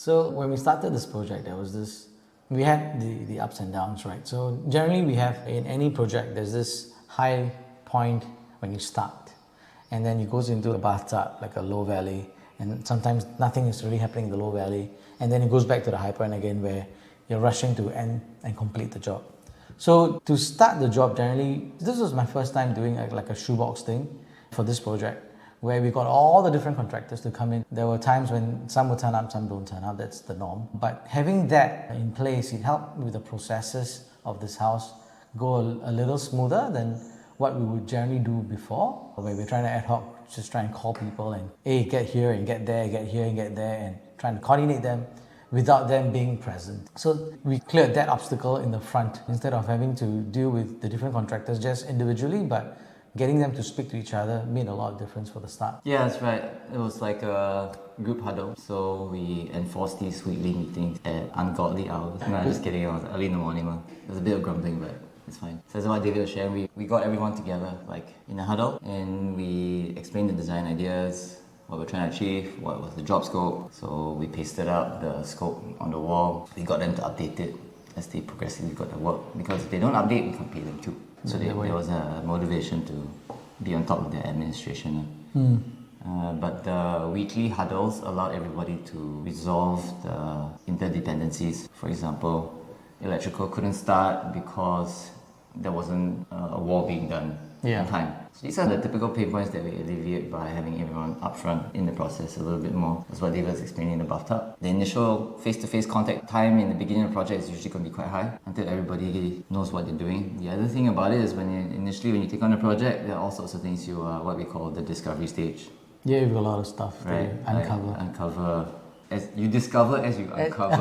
So when we started this project, we had the ups and downs, right? So generally we have, in any project, there's this high point when you start. And then it goes into a bathtub, like a low valley. And sometimes nothing is really happening in the low valley. And then it goes back to the high point again where you're rushing to end and complete the job. So to start the job, generally, this was my first time doing like a shoebox thing for this project, where we got all the different contractors to come in. There were times when some would turn up, some don't turn up, that's the norm. But having that in place, it helped with the processes of this house go a little smoother than what we would generally do before, where we're trying to ad hoc, just try and call people and, hey, get here and get there, get here and get there, and trying to coordinate them without them being present. So we cleared that obstacle in the front, instead of having to deal with the different contractors just individually, but getting them to speak to each other made a lot of difference for the start. Yeah, that's right. It was like a group huddle. So we enforced these weekly meetings at ungodly hours. No, just kidding. It was early in the morning. There was a bit of grumbling, but it's fine. So that's what David was sharing. We got everyone together, like in a huddle, and we explained the design ideas, what we're trying to achieve, what was the job scope. So we pasted up the scope on the wall. We got them to update it as they progressively got the work. Because if they don't update, we can't pay them too. So there was a motivation to be on top of their administration. But the weekly huddles allowed everybody to resolve the interdependencies. For example, electrical couldn't start because there wasn't a wall being done on time. So these are the typical pain points that we alleviate by having everyone upfront in the process a little bit more. That's what David was explaining in the bathtub. The initial face-to-face contact time in the beginning of the project is usually going to be quite high until everybody knows what they're doing. The other thing about it is when you take on a project, there are all sorts of things what we call the discovery stage. Yeah, you've got a lot of stuff to uncover. Like uncover. As you discover as you uncover.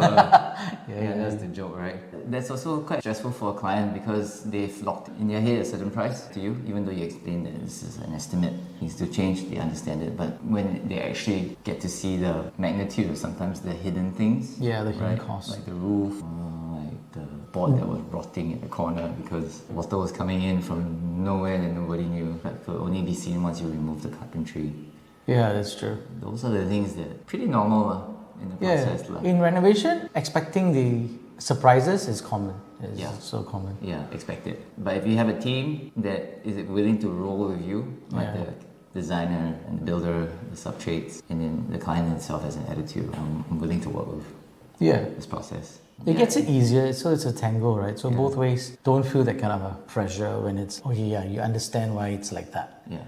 That's the joke, right? That's also quite stressful for a client because they've locked in their head a certain price to you, even though you explain that this is an estimate, needs to change, they understand it. But when they actually get to see the magnitude of sometimes the hidden things, the hidden costs, like the roof, like the board that was rotting in the corner because water was coming in from nowhere and nobody knew, that could only be seen once you remove the carpentry. Yeah, that's true. Those are the things that are pretty normal in the process. In renovation, expecting the surprises is common. It's so common. Yeah, expect it. But if you have a team that is willing to roll with you, like the designer and the builder, the subtrades, and then the client itself has an attitude, I'm willing to work with this process. It gets it easier, so it's a tango, right? So both ways, don't feel that kind of a pressure when it's, you understand why it's like that. Yeah.